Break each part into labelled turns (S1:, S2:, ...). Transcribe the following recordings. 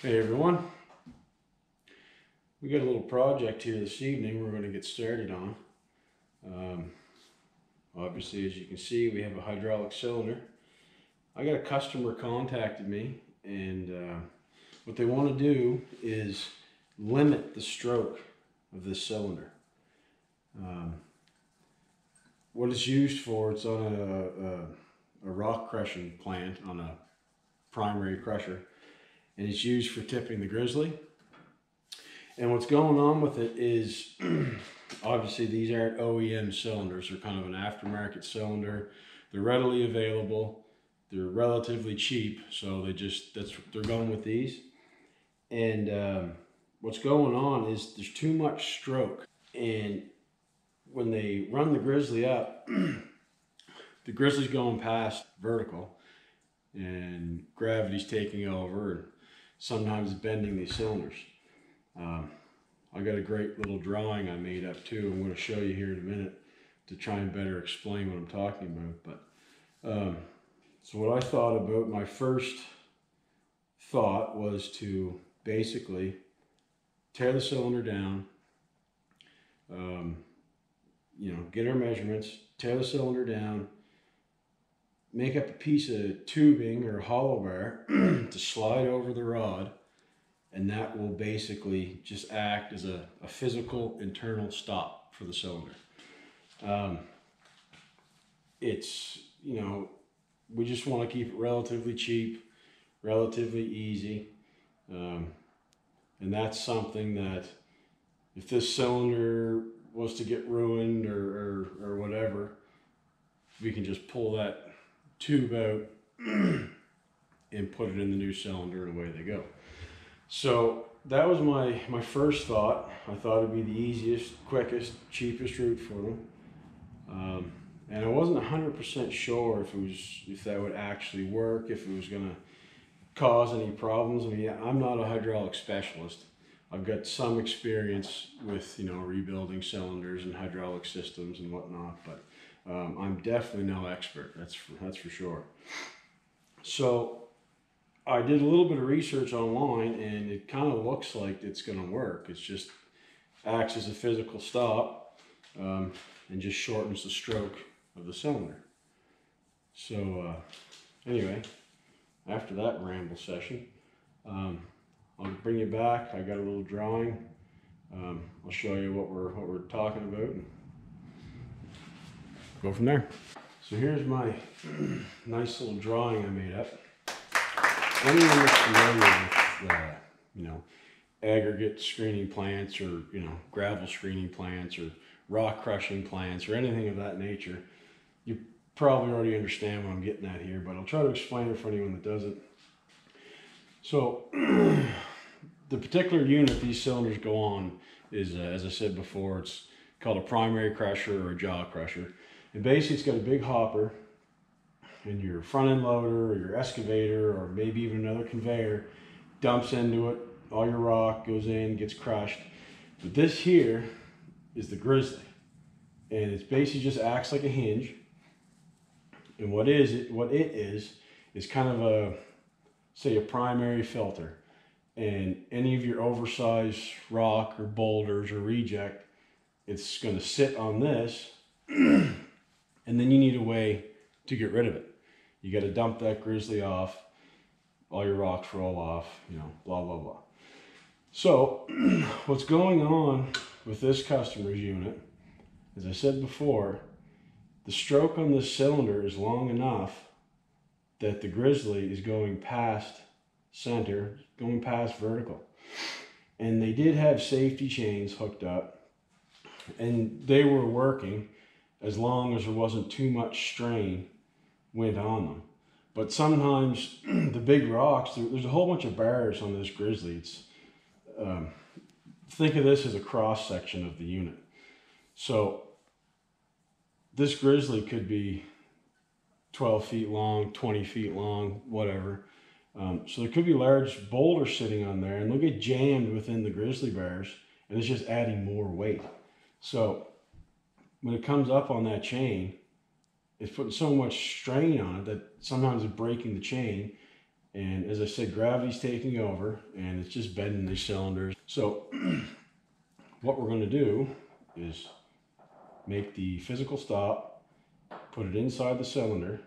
S1: Hey everyone, we got a little project here this evening we're going to get started on. Obviously, as you can see, we have a hydraulic cylinder. I got a customer contacted me, and what they want to do is limit the stroke of this cylinder. What it's used for, it's on a rock crushing plant, on a primary crusher, and it's used for tipping the grizzly. And what's going on with it is, obviously these aren't OEM cylinders. They're kind of an aftermarket cylinder. They're readily available. They're relatively cheap, so they're going with these. And what's going on is there's too much stroke. And when they run the grizzly up, the grizzly's going past vertical, and gravity's taking over, and sometimes bending these cylinders. I got a great little drawing I made up too. I'm going to show you here in a minute to try and better explain what I'm talking about. But so what I thought about, my first thought was to basically tear the cylinder down, get our measurements, tear the cylinder down, make up a piece of tubing or hollow bar to slide over the rod, and that will basically just act as a physical internal stop for the cylinder. We just want to keep it relatively cheap, relatively easy, and that's something that if this cylinder was to get ruined or whatever, we can just pull that tube out and put it in the new cylinder, and away they go. So that was my first thought. I thought it'd be the easiest, quickest, cheapest route for them. And I wasn't 100% sure if that would actually work, if it was going to cause any problems. I mean, I'm not a hydraulic specialist. I've got some experience with, rebuilding cylinders and hydraulic systems and whatnot, but I'm definitely no expert. That's for sure. So I did a little bit of research online, and it kind of looks like it's going to work. It just acts as a physical stop and just shortens the stroke of the cylinder. So anyway, after that ramble session, I'll bring you back. I got a little drawing. I'll show you what we're talking about, and go from there. So here's my nice little drawing I made up. Anyone that's familiar with, aggregate screening plants, or, gravel screening plants, or rock crushing plants, or anything of that nature, you probably already understand what I'm getting at here, but I'll try to explain it for anyone that doesn't. So the particular unit these cylinders go on is, as I said before, it's called a primary crusher or a jaw crusher. And basically it's got a big hopper, and your front end loader or your excavator or maybe even another conveyor dumps into it. All your rock goes in, gets crushed. But this here is the grizzly, and it basically just acts like a hinge. And what it is kind of a primary filter. And any of your oversized rock or boulders or reject, it's going to sit on this, and then you need a way to get rid of it. You got to dump that grizzly off, all your rocks roll off, blah, blah, blah. So what's going on with this customer's unit, as I said before, the stroke on this cylinder is long enough that the grizzly is going past center, going past vertical. And they did have safety chains hooked up, and they were working as long as there wasn't too much strain went on them. But sometimes the big rocks, there's a whole bunch of bars on this grizzly. Think of this as a cross section of the unit. So this grizzly could be 12 feet long, 20 feet long, whatever. So there could be large boulders sitting on there, and they'll get jammed within the grizzly bars, and it's just adding more weight. So when it comes up on that chain, it's putting so much strain on it that sometimes it's breaking the chain, And as I said, gravity's taking over and it's just bending these cylinders. So what we're going to do is make the physical stop, put it inside the cylinder,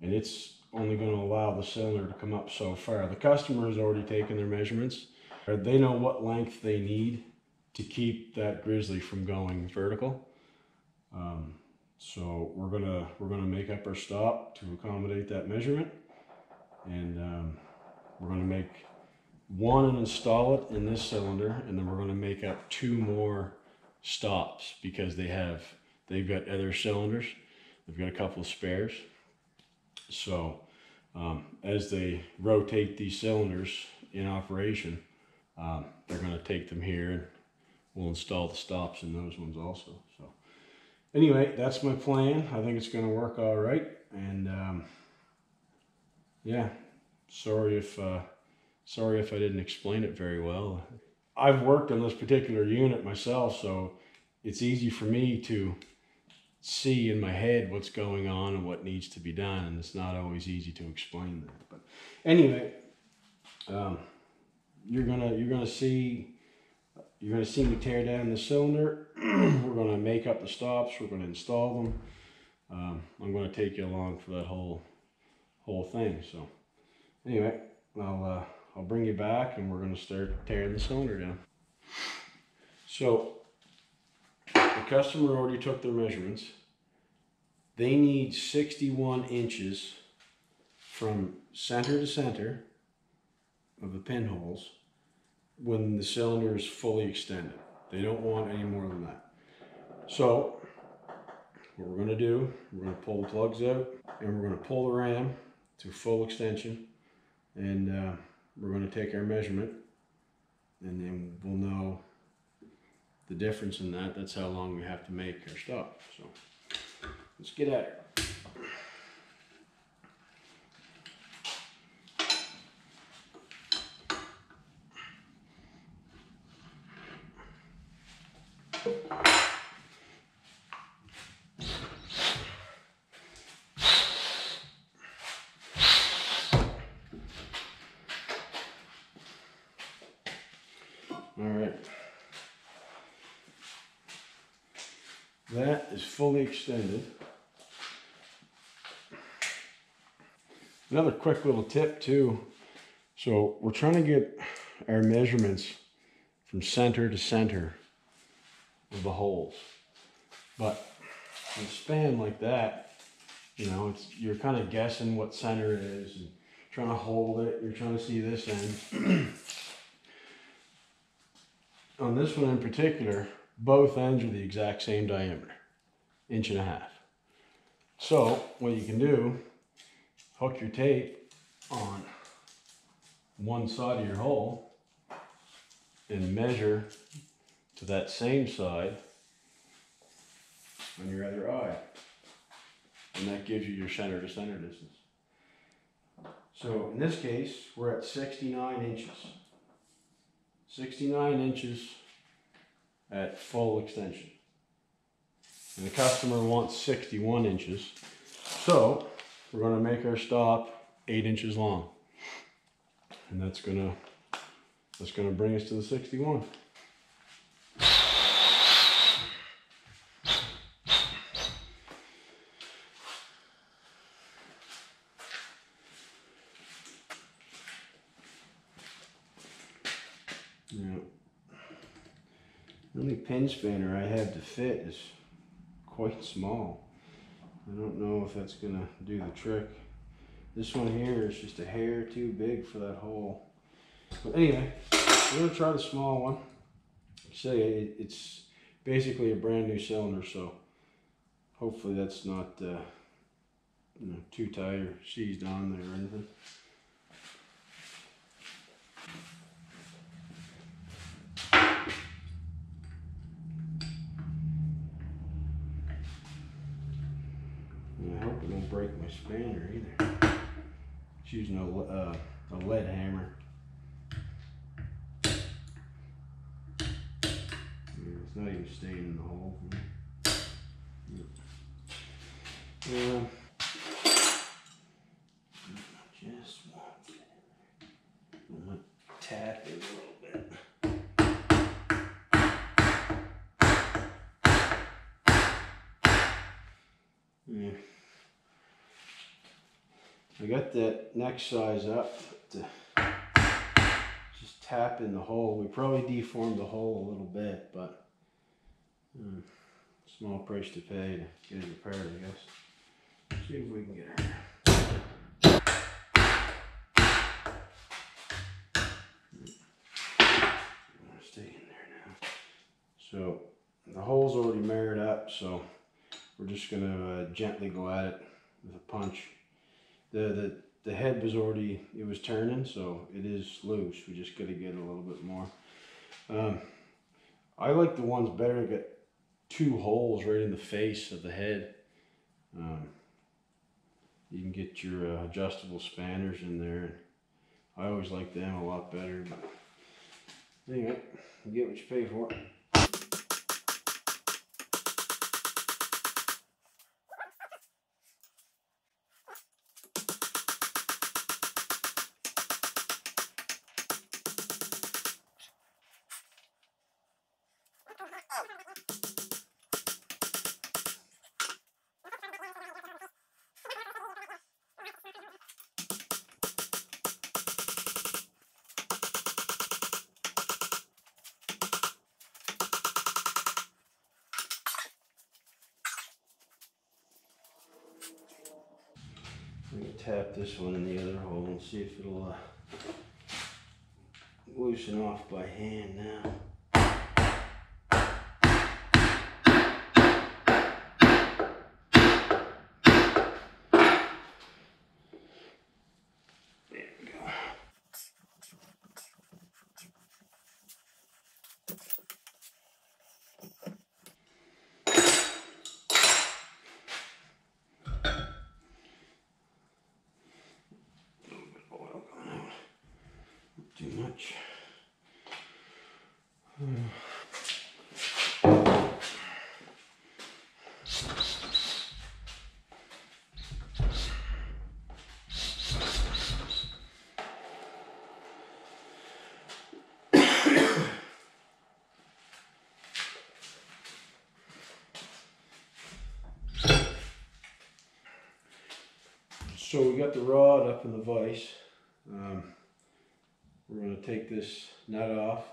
S1: and it's only going to allow the cylinder to come up so far. The customer has already taken their measurements. They know what length they need to keep that grizzly from going vertical. So we're gonna make up our stop to accommodate that measurement, and we're gonna make one and install it in this cylinder, and then we're gonna make up 2 more stops because they've got other cylinders. They've got a couple of spares. So as they rotate these cylinders in operation, they're going to take them here, and we'll install the stops in those ones also. So anyway, that's my plan. I think it's going to work all right. And yeah, sorry if I didn't explain it very well. I've worked on this particular unit myself, so it's easy for me to see in my head what's going on and what needs to be done, and it's not always easy to explain that. But anyway, you're gonna see me tear down the cylinder. We're gonna make up the stops. We're gonna install them. I'm gonna take you along for that whole thing. So anyway, I'll bring you back, and we're gonna start tearing the cylinder down. So the customer already took their measurements. They need 61 inches from center to center of the pinholes when the cylinder is fully extended. They don't want any more than that. So what we're going to do, we're going to pull the plugs out, and we're going to pull the ram to full extension, and we're going to take our measurement, and then we'll know the difference in that. That's how long we have to make our stop. So let's get at it. All right. That is fully extended. Another quick little tip too. So we're trying to get our measurements from center to center of the holes. But in a span like that, you know, you're kind of guessing what center it is and trying to hold it. You're trying to see this end. On this one in particular, both ends are the exact same diameter, 1.5 inches. So what you can do, hook your tape on one side of your hole and measure to that same side on your other eye. And that gives you your center to center distance. So in this case, we're at 69 inches. 69 inches at full extension. And the customer wants 61 inches. So we're going to make our stop 8 inches long. And that's going to bring us to the 61. Now, the only pin spanner I have to fit is quite small. I don't know if that's gonna do the trick. This one here is just a hair too big for that hole. But anyway, we're gonna try the small one. Say it's basically a brand new cylinder, so hopefully that's not too tight or seized on there or anything. I hope it won't break my spanner either. It's using a lead hammer. It's not even staying in the hole for me. Just won't get in I got that neck size up to just tap in the hole. We probably deformed the hole a little bit, but small price to pay to get it repaired, I guess. Let's see if we can get her. Stay in there now. So the hole's already married up, so we're just gonna gently go at it with a punch. The head was already, it was turning, so it is loose. We just gotta get a little bit more. I like the ones better to get 2 holes right in the face of the head. You can get your adjustable spanners in there. I always like them a lot better. But anyway, you get what you pay for. I'm going to tap this one in the other hole and see if it'll loosen off by hand now. There we go. A little bit of oil coming out. Not too much. So we got the rod up in the vise. We're going to take this nut off,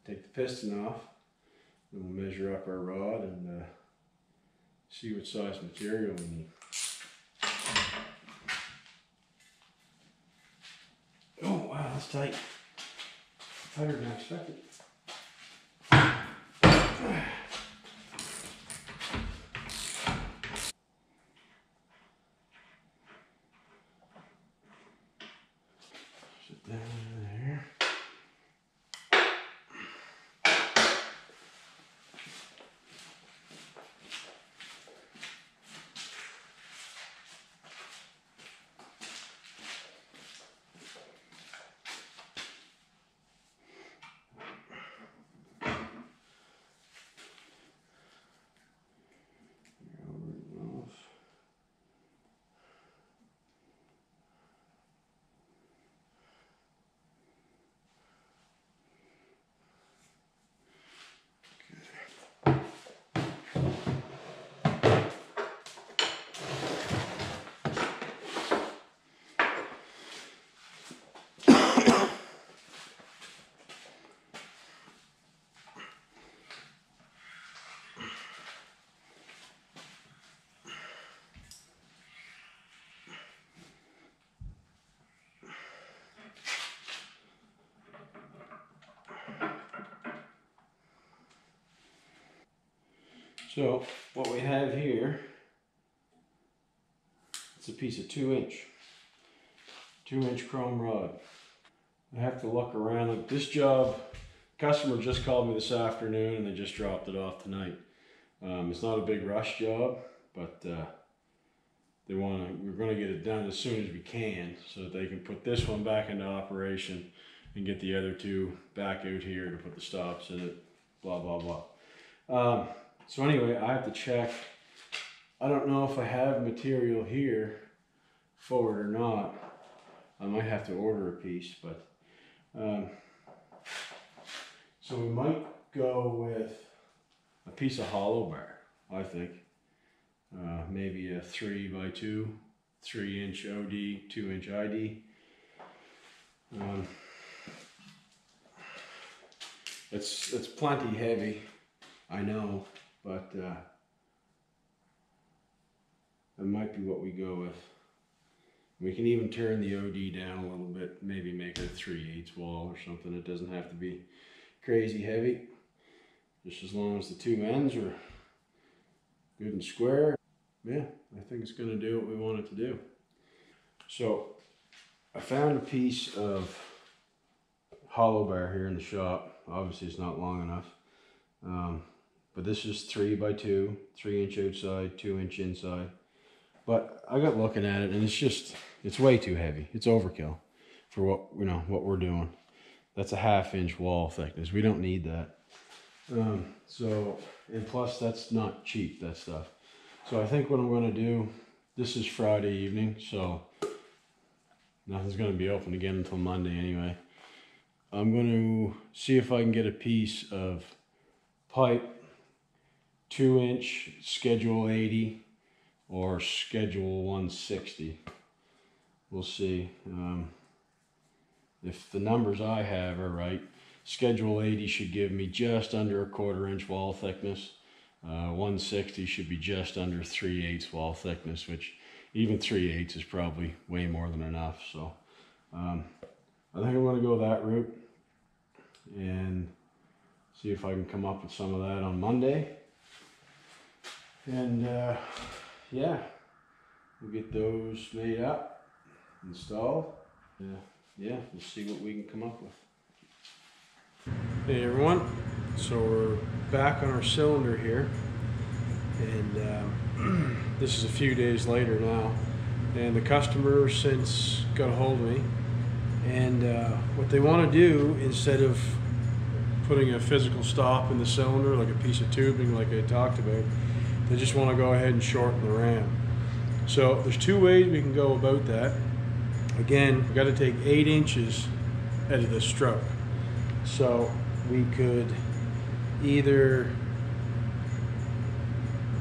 S1: take the piston off, and we'll measure up our rod and see what size material we need. Oh wow, that's tight. Tighter than I expected. Sit down there. So what we have here, it's a piece of 2-inch chrome rod. I have to look around. Like this job, customer just called me this afternoon and they just dropped it off tonight. It's not a big rush job, but we're going to get it done as soon as we can so that they can put this one back into operation and get the other 2 back out here to put the stops in it, blah, blah, blah. So anyway, I have to check. I don't know if I have material here for it or not. I might have to order a piece, but so we might go with a piece of hollow bar, I think. Maybe a 3x2 3-inch OD, 2-inch ID. It's plenty heavy, I know, but that might be what we go with. We can even turn the OD down a little bit, maybe make it a 3/8 wall or something. It doesn't have to be crazy heavy, just as long as the two ends are good and square. Yeah, I think it's going to do what we want it to do. So I found a piece of hollow bar here in the shop. Obviously it's not long enough, but this is 3x2, 3-inch outside, 2-inch inside. But I got looking at it and it's way too heavy. It's overkill for what we're doing. That's a 1/2-inch wall thickness. We don't need that. And plus that's not cheap, that stuff. So I think what I'm going to do, this is Friday evening, so nothing's going to be open again until Monday anyway. I'm going to see if I can get a piece of pipe, 2-inch schedule 80 or schedule 160. We'll see. If the numbers I have are right, schedule 80 should give me just under a 1/4-inch wall thickness. 160 should be just under 3/8 wall thickness, which even 3/8 is probably way more than enough. So I think I'm going to go that route and see if I can come up with some of that on Monday. And yeah, we'll get those made up, installed. Yeah, we'll see what we can come up with. Hey everyone, so we're back on our cylinder here, and this is a few days later now, and the customer since got a hold of me, and what they want to do, instead of putting a physical stop in the cylinder like a piece of tubing like I talked about, they just want to go ahead and shorten the ram. So there's two ways we can go about that. Again, we've got to take 8 inches out of the stroke. So we could either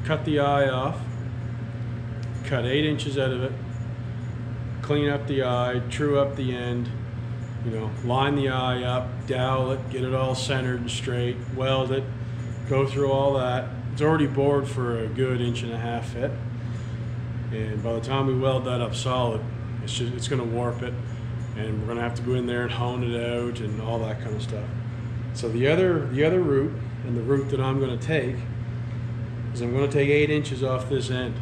S1: cut the eye off, cut 8 inches out of it, clean up the eye, true up the end, line the eye up, dowel it, get it all centered and straight, weld it, go through all that. It's already bored for a good 1.5-inch fit, and by the time we weld that up solid, it's going to warp it, and we're going to have to go in there and hone it out and all that kind of stuff. So the other route, and the route that I'm going to take, is I'm going to take 8 inches off this end,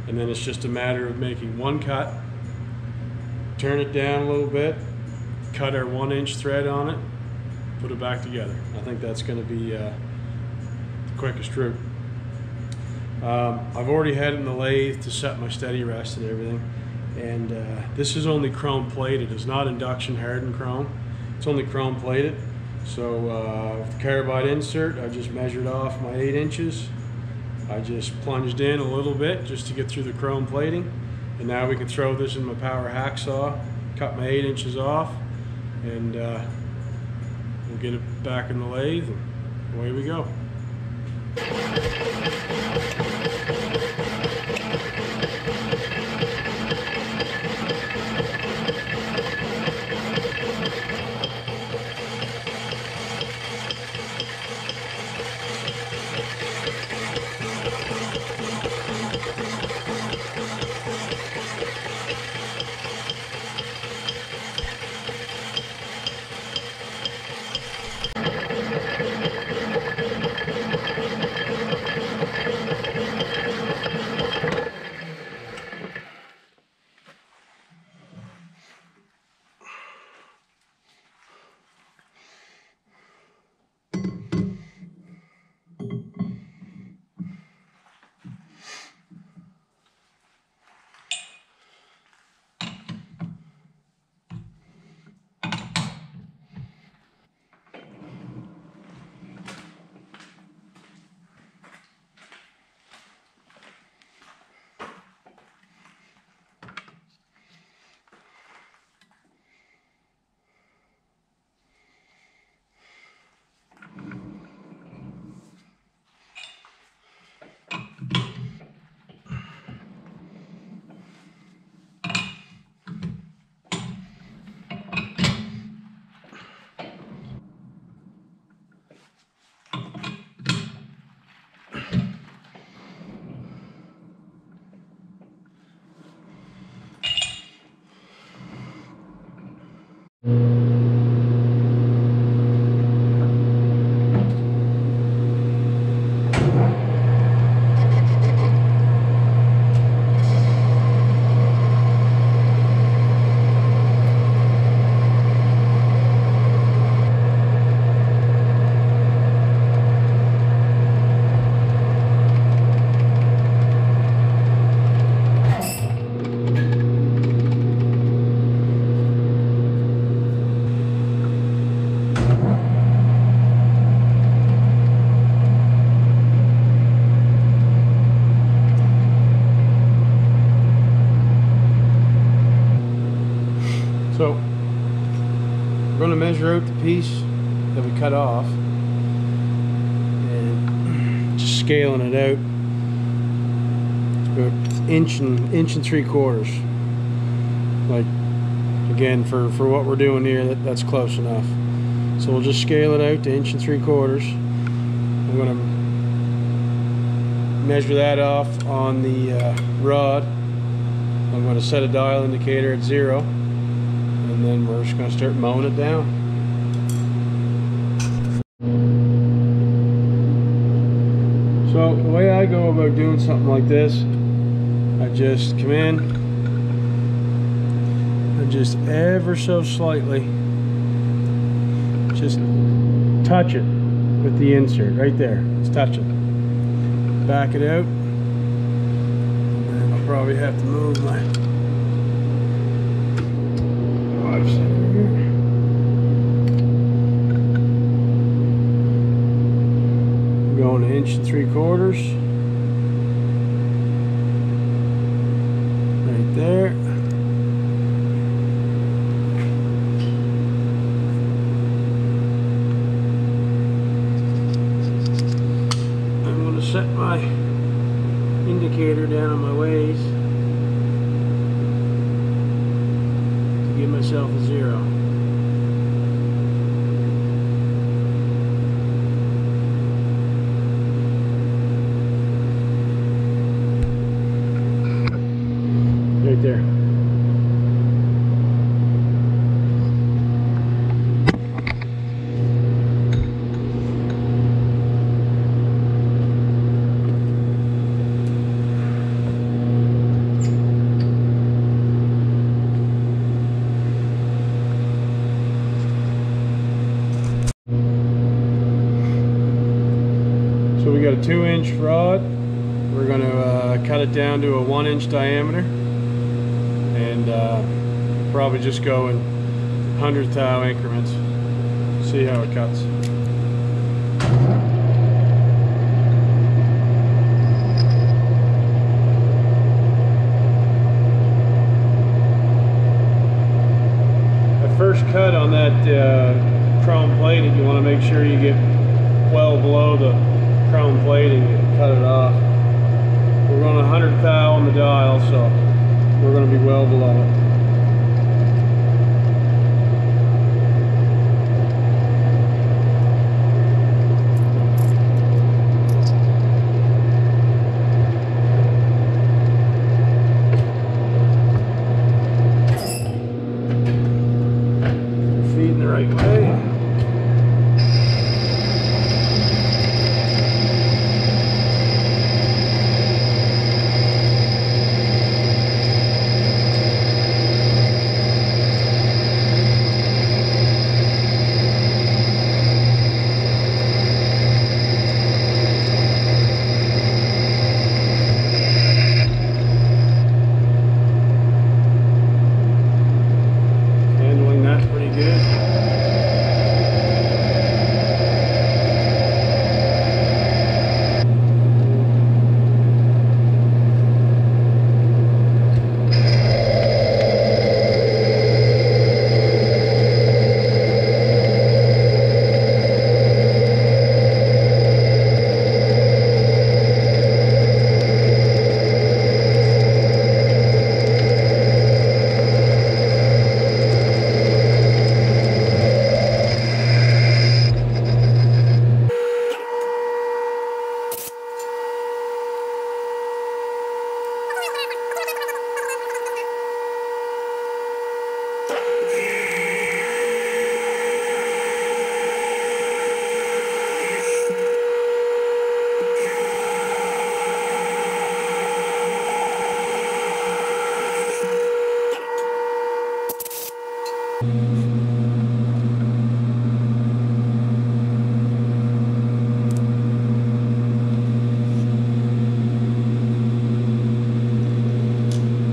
S1: and then it's just a matter of making one cut, turn it down a little bit, cut our 1-inch thread on it, put it back together. I think that's going to be the quickest route. I've already had it in the lathe to set my steady rest and everything, and this is only chrome plated. It's not induction hardened chrome, it's only chrome plated. So with the carbide insert, I just measured off my 8 inches. I just plunged in a little bit just to get through the chrome plating, and now we can throw this in my power hacksaw, cut my 8 inches off, and we'll get it back in the lathe, and away we go. So we're going to measure out the piece that we cut off and just scaling it out. It's about inch and 3/4. Like, again, for what we're doing here, that's close enough. So we'll just scale it out to inch and 3/4. I'm going to measure that off on the rod. I'm going to set a dial indicator at 0, and then we're just going to start mowing it down. So the way I go about doing something like this, I just come in and just ever so slightly just touch it with the insert right there. Just touch it. Back it out. And then I'll probably have to move my wife's in here. I'm going to inch and 3/4. Right there. Set my indicator down on my ways to give myself a 0. Right there. So we got a 2-inch rod. We're going to cut it down to a 1-inch diameter, and probably just go in 100th thou increments. See how it cuts. At first cut on that chrome plating, you want to make sure you get well below the chrome plating and cut it off. We're going 100th thou on the dial, so we're going to be well below it. Feeding the right way.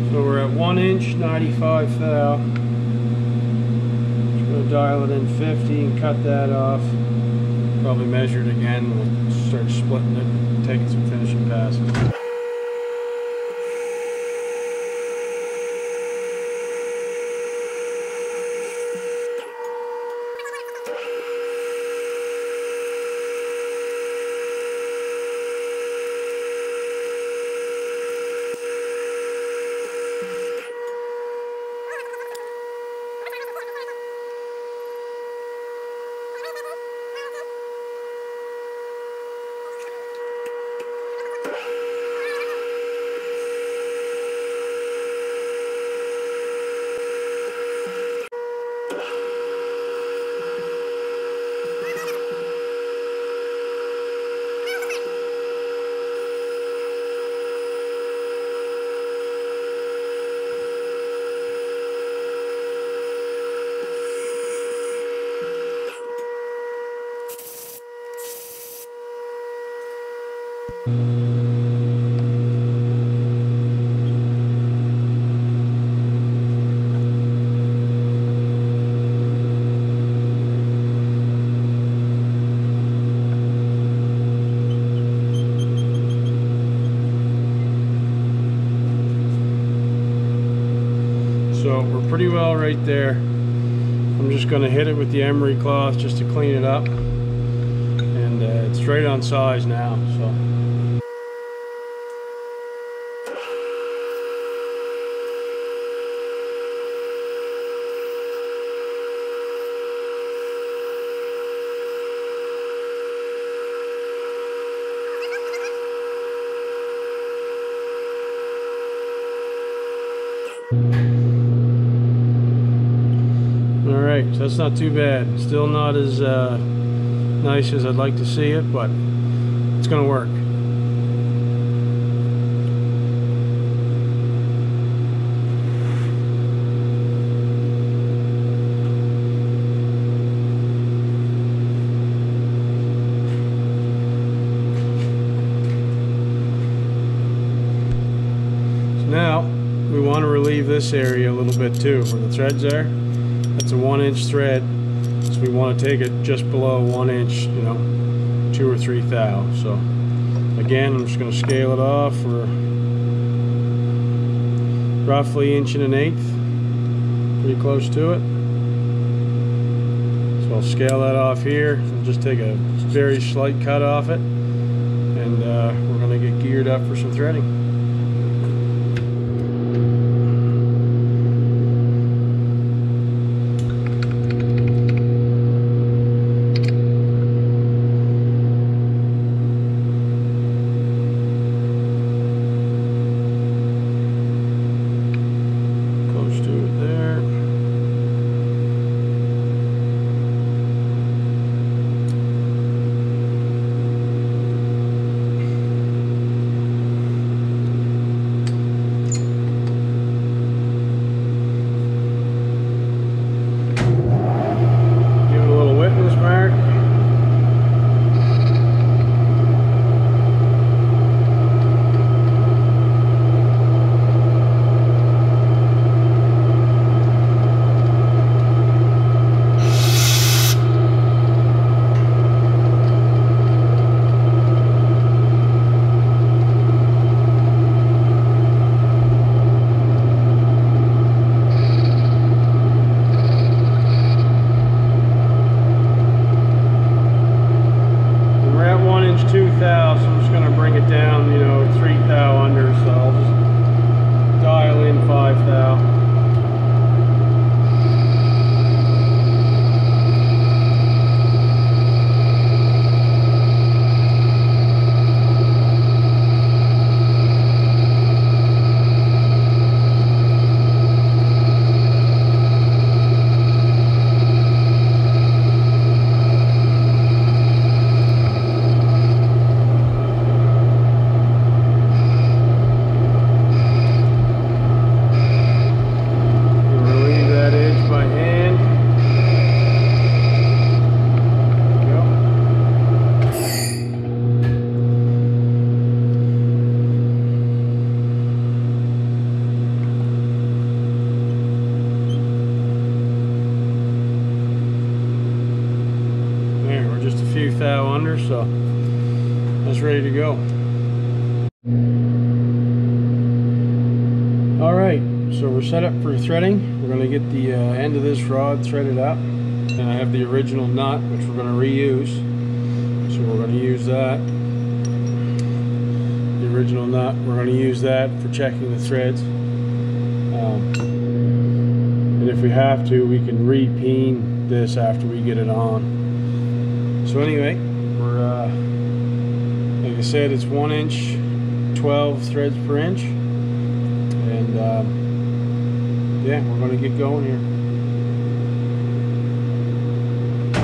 S1: So we're at 1 inch, 95 thou. Just gonna dial it in 50 and cut that off. Probably measure it again. We'll start splitting it and taking some finishing passes. So we're pretty well right there. I'm just going to hit it with the emery cloth just to clean it up, and it's right on size now. So. Alright, so that's not too bad. Still not as nice as I'd like to see it, but it's going to work. So now we want to relieve this area a little bit too, where the threads are. It's a 1-inch thread, so we want to take it just below 1 inch, you know, 2 or 3 thou. So again, I'm just going to scale it off for roughly 1.125, pretty close to it. So I'll scale that off here. I'll just take a very slight cut off it, and we're going to get geared up for some threading. Thou under, so that's ready to go. Alright, so we're set up for threading. We're going to get the end of this rod threaded up, and I have the original nut which we're going to reuse, so we're going to use that. The original nut, we're going to use that for checking the threads, and if we have to, we can re-peen this after we get it on. So anyway, we're like I said, it's 1 inch, 12 threads per inch, and yeah, we're going to get going here. So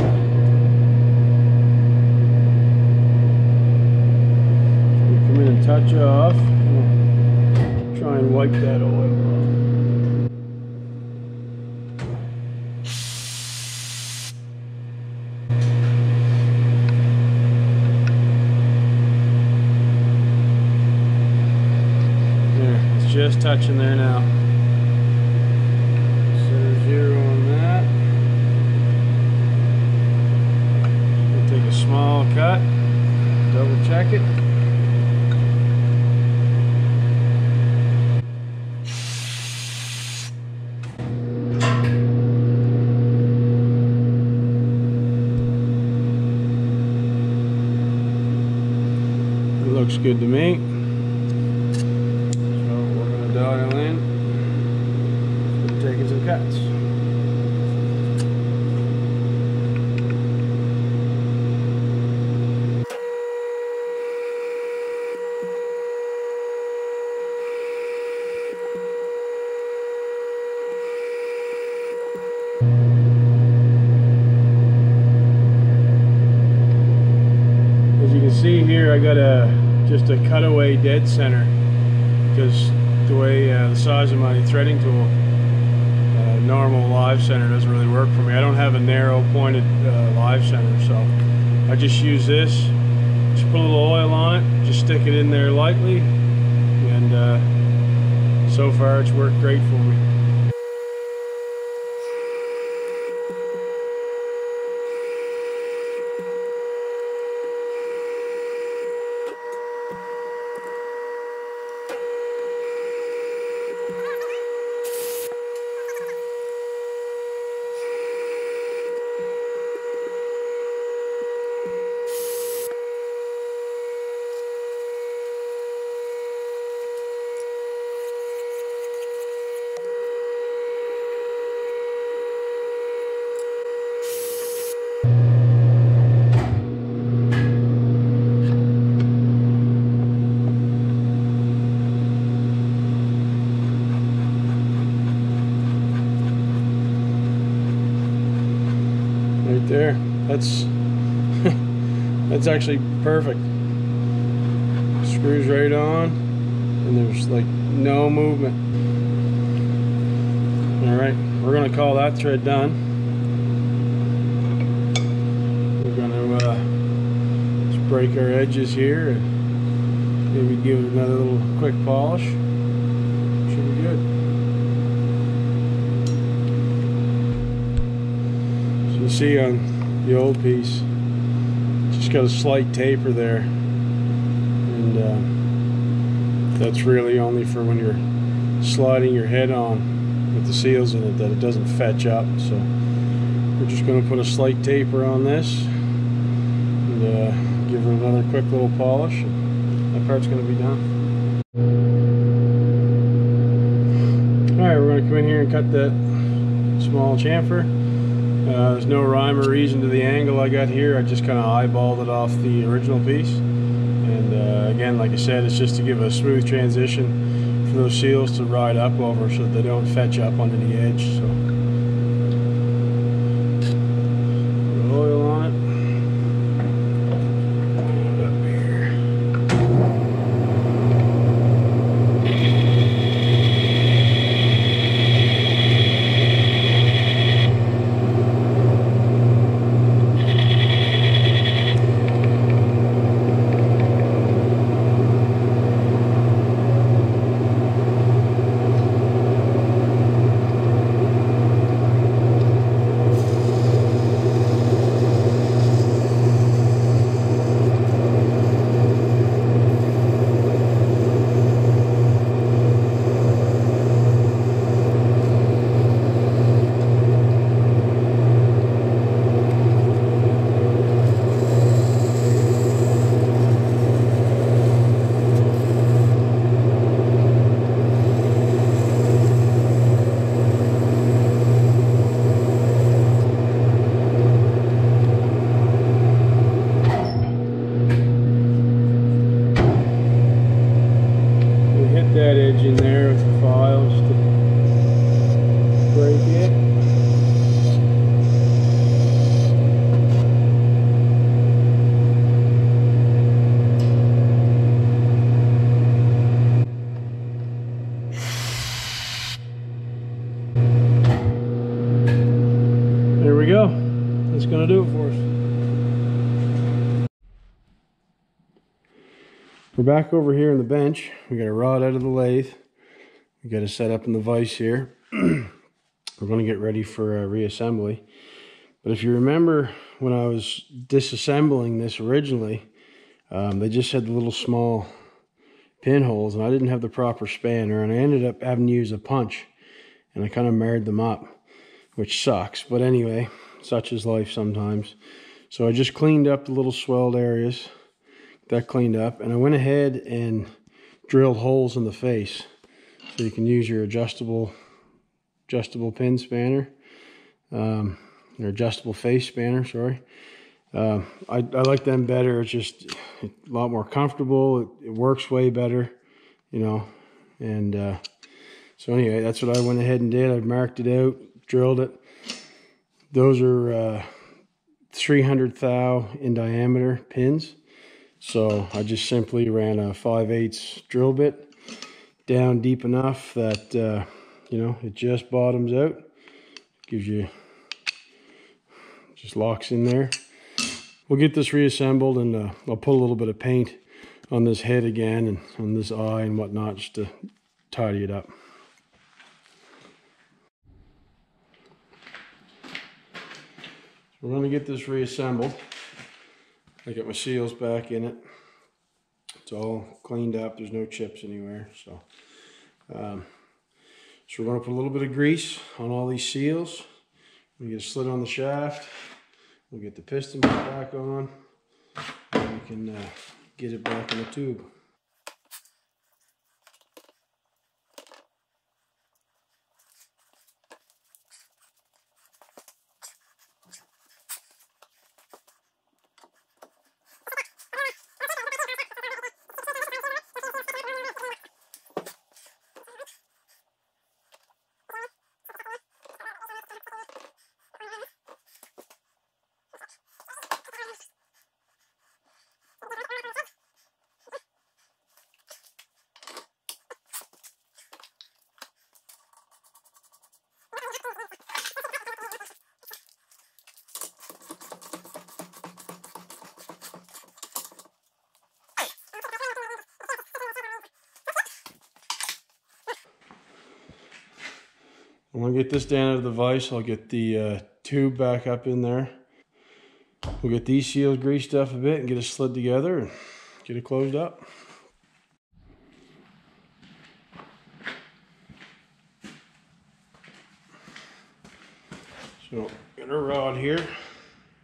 S1: we come in and touch off. We'll try and wipe that oil off. Just touching there now. Center 0 on that. We'll take a small cut, double check it. good to me. So we're going to dial in. We're taking some cuts. As you can see here, I got just a cutaway dead center because the way the size of my threading tool, normal live center doesn't really work for me. I don't have a narrow pointed live center, so I just use this. Just put a little oil on it, just stick it in there lightly, and so far it's worked great for me. Right there, that's actually perfect. Screws right on, and there's like no movement. All right, we're gonna call that thread done. We're gonna just break our edges here and maybe give it another little quick polish. Should be good. You see on the old piece, just got a slight taper there, and that's really only for when you're sliding your head on with the seals in it, that it doesn't fetch up. So we're just going to put a slight taper on this and give it another quick little polish, and that part's going to be done. Alright, we're going to come in here and cut that small chamfer. There's no rhyme or reason to the angle I got here. I just kind of eyeballed it off the original piece, and again, like I said, it's just to give a smooth transition for those seals to ride up over so that they don't fetch up under the edge. So put oil on it. Put it up here. That edge in there with the file just to break it. There we go. That's going to do it for us. We're back over here on the bench. We got a rod out of the lathe. We got it set up in the vise here. We're going to get ready for reassembly. But if you remember when I was disassembling this originally, they just had the little small pinholes, and I didn't have the proper spanner, and I ended up having to use a punch, and I kind of marred them up, which sucks. But anyway, such is life sometimes. So I just cleaned up the little swelled areas, that cleaned up, and I went ahead and drilled holes in the face, so you can use your adjustable pin spanner, or adjustable face spanner, sorry. I like them better. It's just a lot more comfortable. It works way better, you know. And so anyway, that's what I went ahead and did. I marked it out, drilled it. Those are 300 thou in diameter pins. So I just simply ran a 5/8 drill bit down deep enough that, you know, it just bottoms out. Gives you, just locks in there. We'll get this reassembled, and I'll put a little bit of paint on this head again and on this eye and whatnot, just to tidy it up. We're going to get this reassembled. I got my seals back in it. It's all cleaned up. There's no chips anywhere. So we're going to put a little bit of grease on all these seals. We get a slit on the shaft. We'll get the piston back on, and we can get it back in the tube. I'm going to get this down out of the vise. I'll get the tube back up in there. We'll get these seals greased up a bit and get it slid together and get it closed up. So, got a rod here.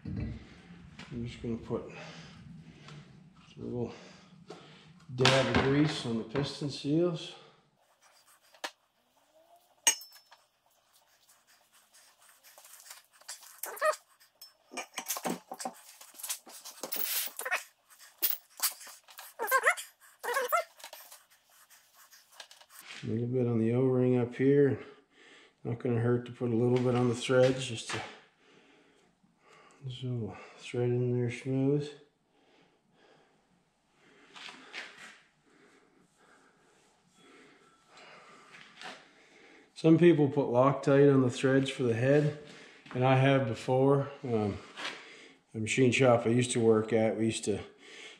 S1: I'm just going to put a little dab of grease on the piston seals. A little bit on the O-ring up here. Not going to hurt to put a little bit on the threads, just to so thread in there smooth. Some people put Loctite on the threads for the head, and I have before. The machine shop I used to work at, we used to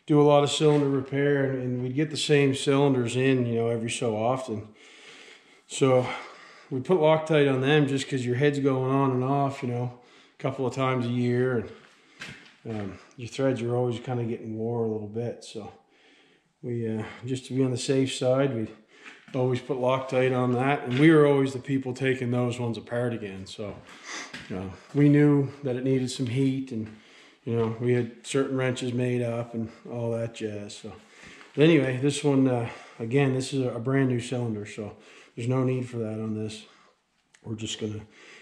S1: do a lot of cylinder repair, and we'd get the same cylinders in, you know, every so often. So we put Loctite on them just because your head's going on and off, you know, a couple of times a year, and your threads are always kind of getting wore a little bit. So we, just to be on the safe side, we always put Loctite on that, and we were always the people taking those ones apart again. So we knew that it needed some heat, and you know, we had certain wrenches made up and all that jazz. So, but anyway, this one, again, this is a brand new cylinder, so there's no need for that on this. We're just gonna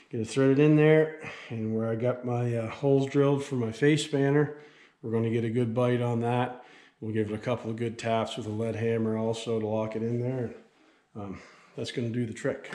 S1: get it threaded in there, and where I got my holes drilled for my face spanner, we're gonna get a good bite on that. We'll give it a couple of good taps with a lead hammer also to lock it in there. That's gonna do the trick.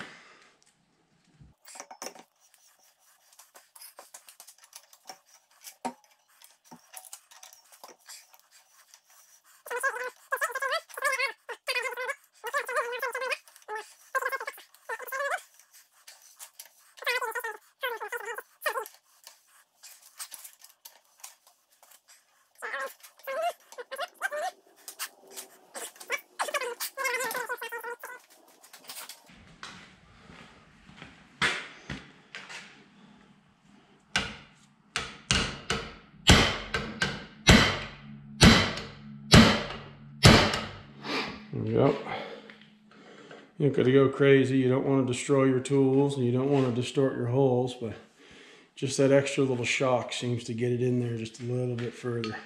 S1: There we go. You don't got to go crazy. You don't want to destroy your tools, and you don't want to distort your holes, but just that extra little shock seems to get it in there just a little bit further.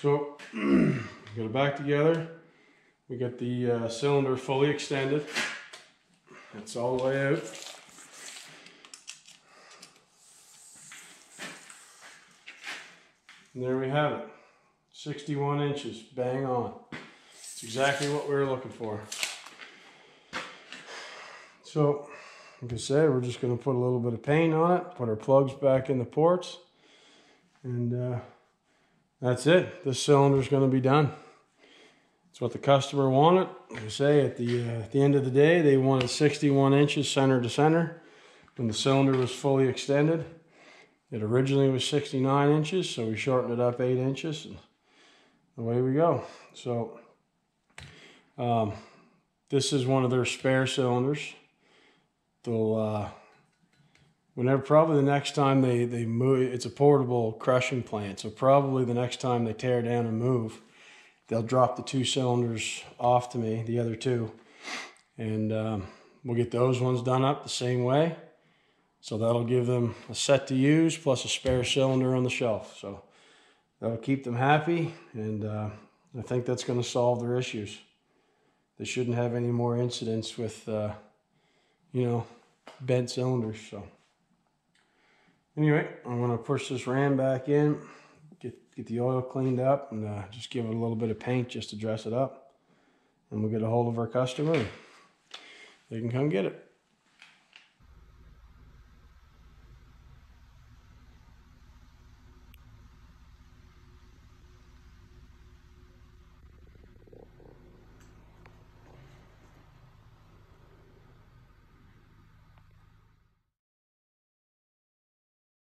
S1: So get it back together. We got the cylinder fully extended. It's all the way out. And there we have it. 61 inches, bang on. It's exactly what we were looking for. So, like I said, we're just going to put a little bit of paint on it, put our plugs back in the ports, and that's it. This cylinder is going to be done. It's what the customer wanted. Like I say, at the end of the day, they wanted 61 inches center to center when the cylinder was fully extended. It originally was 69 inches, so we shortened it up 8 inches, and away we go. So this is one of their spare cylinders. They'll probably the next time they move, it's a portable crushing plant, so probably the next time they tear down and move, they'll drop the 2 cylinders off to me, the other 2, and we'll get those ones done up the same way. So that'll give them a set to use plus a spare cylinder on the shelf. So that'll keep them happy, and I think that's going to solve their issues. They shouldn't have any more incidents with, you know, bent cylinders. So anyway, I'm going to push this ram back in, get the oil cleaned up, and just give it a little bit of paint just to dress it up. And we'll get a hold of our customer. They can come get it.